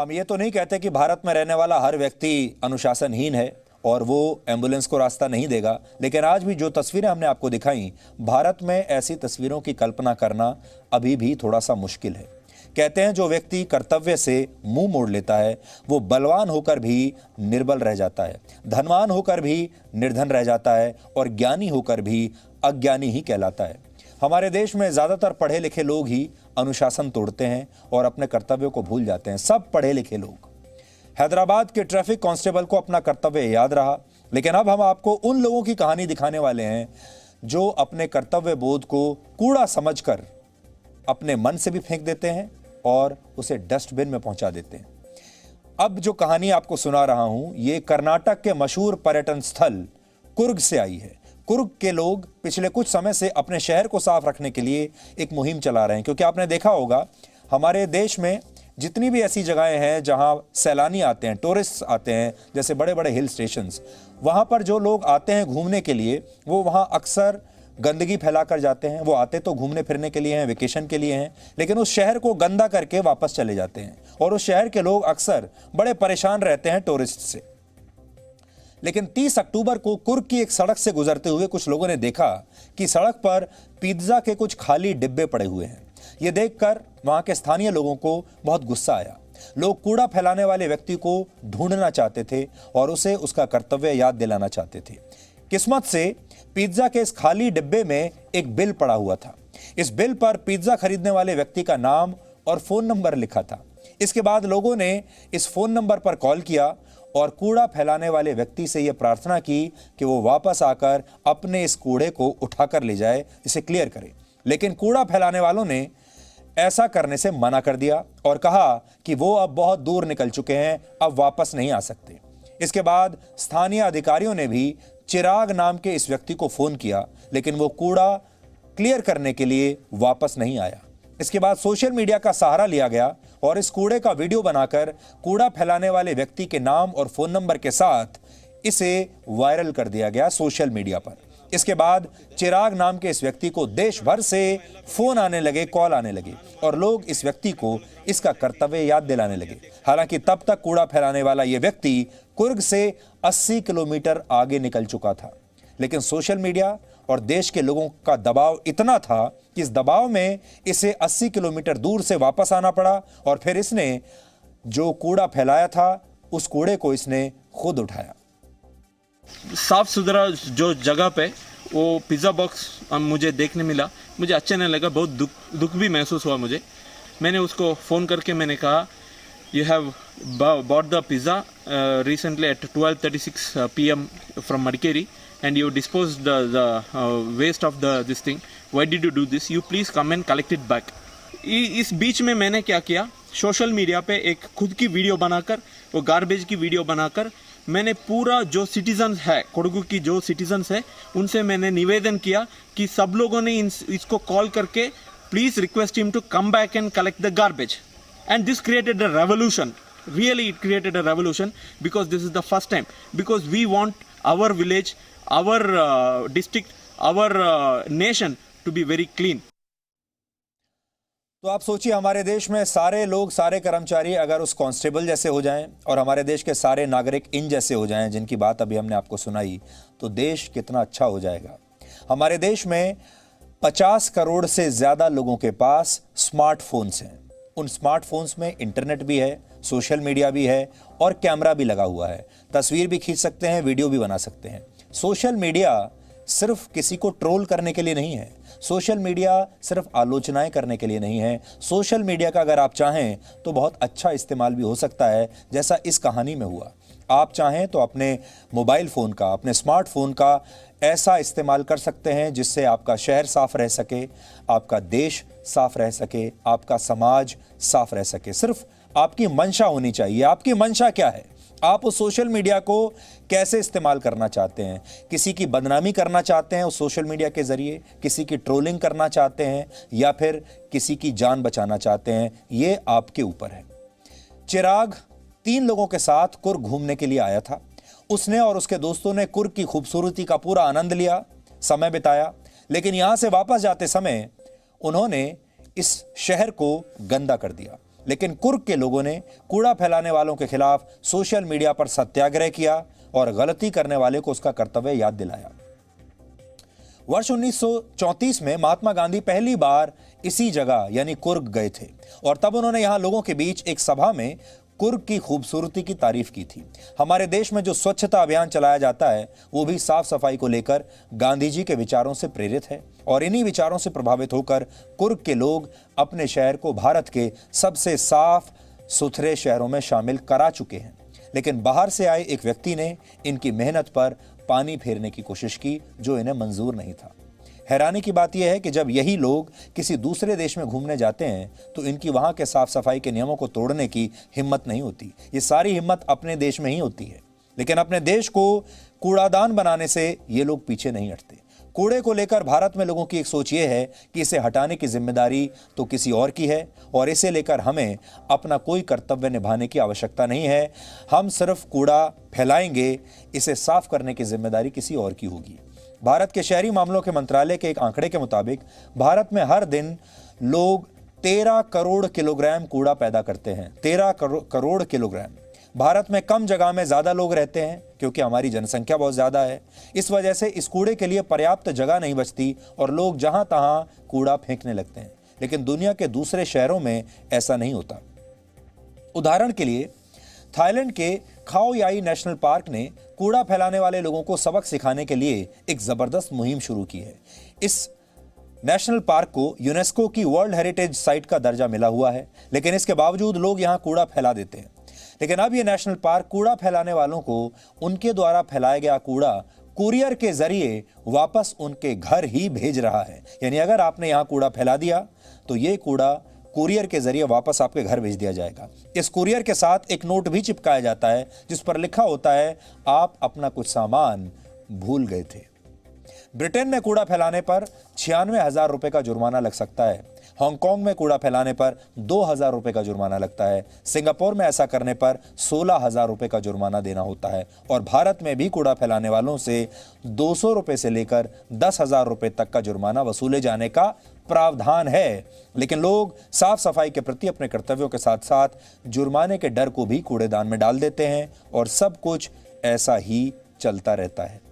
हम ये तो नहीं कहते कि भारत में रहने वाला हर व्यक्ति अनुशासनहीन है और वो एम्बुलेंस को रास्ता नहीं देगा, लेकिन आज भी जो तस्वीरें हमने आपको दिखाई, भारत में ऐसी तस्वीरों की कल्पना करना अभी भी थोड़ा सा मुश्किल है। कहते हैं जो व्यक्ति कर्तव्य से मुंह मोड़ लेता है वो बलवान होकर भी निर्बल रह जाता है, धनवान होकर भी निर्धन रह जाता है और ज्ञानी होकर भी अज्ञानी ही कहलाता है। हमारे देश में ज़्यादातर पढ़े लिखे लोग ही अनुशासन तोड़ते हैं और अपने कर्तव्यों को भूल जाते हैं। सब पढ़े लिखे लोग। हैदराबाद के ट्रैफिक कांस्टेबल को अपना कर्तव्य याद रहा, लेकिन अब हम आपको उन लोगों की कहानी दिखाने वाले हैं जो अपने कर्तव्य बोध को कूड़ा समझकर अपने मन से भी फेंक देते हैं और उसे डस्टबिन में पहुंचा देते हैं। अब जो कहानी आपको सुना रहा हूं, ये कर्नाटक के मशहूर पर्यटन स्थल कुर्ग से आई है। कुर्ग के लोग पिछले कुछ समय से अपने शहर को साफ रखने के लिए एक मुहिम चला रहे हैं, क्योंकि आपने देखा होगा हमारे देश में जितनी भी ऐसी जगहें हैं जहां सैलानी आते हैं, टूरिस्ट आते हैं, जैसे बड़े बड़े हिल स्टेशंस, वहां पर जो लोग आते हैं घूमने के लिए वो वहां अक्सर गंदगी फैला कर जाते हैं। वो आते तो घूमने फिरने के लिए हैं, वेकेशन के लिए हैं, लेकिन उस शहर को गंदा करके वापस चले जाते हैं और उस शहर के लोग अक्सर बड़े परेशान रहते हैं टूरिस्ट से। लेकिन 30 अक्टूबर को कुर्ग की एक सड़क से गुजरते हुए कुछ लोगों ने देखा कि सड़क पर पिज्जा के कुछ खाली डिब्बे पड़े हुए हैं। यह देखकर वहां के स्थानीय लोगों को बहुत गुस्सा आया। लोग कूड़ा फैलाने वाले व्यक्ति को ढूंढना चाहते थे और उसे उसका कर्तव्य याद दिलाना चाहते थे। किस्मत से पिज्जा के इस खाली डिब्बे में एक बिल पड़ा हुआ था। इस बिल पर पिज्जा खरीदने वाले व्यक्ति का नाम और फोन नंबर लिखा था। इसके बाद लोगों ने इस फोन नंबर पर कॉल किया और कूड़ा फैलाने वाले व्यक्ति से यह प्रार्थना की कि वो वापस आकर अपने इस कूड़े को उठाकर ले जाए, इसे क्लियर करे। लेकिन कूड़ा फैलाने वालों ने ऐसा करने से मना कर दिया और कहा कि वो अब बहुत दूर निकल चुके हैं, अब वापस नहीं आ सकते। इसके बाद स्थानीय अधिकारियों ने भी चिराग नाम के इस व्यक्ति को फोन किया, लेकिन वो कूड़ा क्लियर करने के लिए वापस नहीं आया। इसके बाद सोशल मीडिया का सहारा लिया गया और इस कूड़े का वीडियो बनाकर कूड़ा फैलाने वाले व्यक्ति के नाम और फोन नंबर के साथ इसे वायरल कर दिया गया सोशल मीडिया पर। इसके बाद चिराग नाम के इस व्यक्ति को देश भर से फोन आने लगे, कॉल आने लगे और लोग इस व्यक्ति को इसका कर्तव्य याद दिलाने लगे। हालांकि तब तक कूड़ा फैलाने वाला यह व्यक्ति कुर्ग से 80 किलोमीटर आगे निकल चुका था। लेकिन सोशल मीडिया और देश के लोगों का दबाव इतना था कि इस दबाव में इसे 80 किलोमीटर दूर से वापस आना पड़ा और फिर इसने जो कूड़ा फैलाया था उस कूड़े को इसने खुद उठाया। साफ सुथरा जो जगह पे वो पिज़्ज़ा बॉक्स मुझे देखने मिला, मुझे अच्छा नहीं लगा, बहुत दुख भी महसूस हुआ मुझे। मैंने उसको फ़ोन करके मैंने कहा you have bought the pizza recently eight 12:36 PM from Madikeri and you disposed the waste of this thing. Why did you do this? You please come and collect it back. इस बीच में मैंने क्या किया, सोशल मीडिया पे एक खुद की video बनाकर, वो गार्बेज की वीडियो बनाकर मैंने पूरा जो सिटीजन्स है, कोडगु की जो सिटीजन्स है, उनसे मैंने निवेदन किया कि सब लोगों ने इसको कॉल करके please request him to come back and collect the garbage. And this created a revolution. Really, it created a revolution because this is the first time. Because we want our village, our district, our nation to be very clean. तो आप सोचिए हमारे देश में सारे लोग, सारे कर्मचारी अगर उस कांस्टेबल जैसे हो जाएं और हमारे देश के सारे नागरिक इन जैसे हो जाएं जिनकी बात अभी हमने आपको सुनाई, तो देश कितना अच्छा हो जाएगा। हमारे देश में 50 करोड़ से ज़्यादा लोगों के पास स्मार्टफोन्स हैं। उन स्मार्टफोन्स में इंटरनेट भी है, सोशल मीडिया भी है और कैमरा भी लगा हुआ है। तस्वीर भी खींच सकते हैं, वीडियो भी बना सकते हैं। सोशल मीडिया सिर्फ किसी को ट्रोल करने के लिए नहीं है, सोशल मीडिया सिर्फ आलोचनाएं करने के लिए नहीं है। सोशल मीडिया का अगर आप चाहें तो बहुत अच्छा इस्तेमाल भी हो सकता है, जैसा इस कहानी में हुआ। आप चाहें तो अपने मोबाइल फ़ोन का, अपने स्मार्टफोन का ऐसा इस्तेमाल कर सकते हैं जिससे आपका शहर साफ रह सके, आपका देश साफ रह सके, आपका समाज साफ रह सके। सिर्फ आपकी मंशा होनी चाहिए। आपकी मंशा क्या है? आप उस सोशल मीडिया को कैसे इस्तेमाल करना चाहते हैं? किसी की बदनामी करना चाहते हैं उस सोशल मीडिया के ज़रिए, किसी की ट्रोलिंग करना चाहते हैं या फिर किसी की जान बचाना चाहते हैं, ये आपके ऊपर है। चिराग 3 लोगों के साथ कुर्ग घूमने के लिए आया था। उसने और उसके दोस्तों ने कुर्ग की खूबसूरती का पूरा आनंद लिया, समय बिताया, लेकिन यहाँ से वापस जाते समय उन्होंने इस शहर को गंदा कर दिया। लेकिन कुर्ग के लोगों ने कूड़ा फैलाने वालों के खिलाफ सोशल मीडिया पर सत्याग्रह किया और गलती करने वाले को उसका कर्तव्य याद दिलाया। वर्ष 1934 में महात्मा गांधी पहली बार इसी जगह यानी कुर्ग गए थे और तब उन्होंने यहां लोगों के बीच एक सभा में कुर्ग की खूबसूरती की तारीफ की थी। हमारे देश में जो स्वच्छता अभियान चलाया जाता है वो भी साफ सफाई को लेकर गांधी जी के विचारों से प्रेरित है और इन्हीं विचारों से प्रभावित होकर कुर्ग के लोग अपने शहर को भारत के सबसे साफ सुथरे शहरों में शामिल करा चुके हैं। लेकिन बाहर से आए एक व्यक्ति ने इनकी मेहनत पर पानी फेरने की कोशिश की जो इन्हें मंजूर नहीं था। हैरानी की बात यह है कि जब यही लोग किसी दूसरे देश में घूमने जाते हैं तो इनकी वहां के साफ सफाई के नियमों को तोड़ने की हिम्मत नहीं होती। ये सारी हिम्मत अपने देश में ही होती है, लेकिन अपने देश को कूड़ादान बनाने से ये लोग पीछे नहीं हटते। कूड़े को लेकर भारत में लोगों की एक सोच ये है कि इसे हटाने की जिम्मेदारी तो किसी और की है और इसे लेकर हमें अपना कोई कर्तव्य निभाने की आवश्यकता नहीं है। हम सिर्फ कूड़ा फैलाएंगे, इसे साफ करने की जिम्मेदारी किसी और की होगी। भारत के शहरी मामलों के मंत्रालय के एक आंकड़े के मुताबिक भारत में हर दिन लोग 13 करोड़ किलोग्राम कूड़ा पैदा करते हैं। 13 करोड़ किलोग्राम। भारत में कम जगह में ज्यादा लोग रहते हैं क्योंकि हमारी जनसंख्या बहुत ज्यादा है। इस वजह से इस कूड़े के लिए पर्याप्त जगह नहीं बचती और लोग जहां तहां कूड़ा फेंकने लगते हैं। लेकिन दुनिया के दूसरे शहरों में ऐसा नहीं होता। उदाहरण के लिए थाईलैंड के खाओ याई नेशनल पार्क ने कूड़ा फैलाने वाले लोगों को सबक सिखाने के लिए एक जबरदस्त मुहिम शुरू की है। इस नेशनल पार्क को यूनेस्को की वर्ल्ड हेरिटेज साइट का दर्जा मिला हुआ है, लेकिन इसके बावजूद लोग यहां कूड़ा फैला देते हैं। लेकिन अब यह नेशनल पार्क कूड़ा फैलाने वालों को उनके द्वारा फैलाया गया कूड़ा कुरियर के जरिए वापस उनके घर ही भेज रहा है। यानी अगर आपने यहां कूड़ा फैला दिया तो यह कूड़ा कुरियर के जरिए वापस आपके घर भेज दिया जाएगा। इस कुरियर के साथ एक नोट भी चिपकाया जाता है जिस पर लिखा होता है आप अपना कुछ सामान भूल गए थे। ब्रिटेन में कूड़ा फैलाने पर 96,000 रुपए का जुर्माना लग सकता है। हांगकांग में कूड़ा फैलाने पर 2,000 रुपए का जुर्माना लगता है। सिंगापुर में ऐसा करने पर 16,000 रुपए का जुर्माना देना होता है और भारत में भी कूड़ा फैलाने वालों से 200 रुपए से लेकर 10,000 रुपए तक का जुर्माना वसूले जाने का प्रावधान है। लेकिन लोग साफ सफाई के प्रति अपने कर्तव्यों के साथ साथ जुर्माने के डर को भी कूड़ेदान में डाल देते हैं और सब कुछ ऐसा ही चलता रहता है।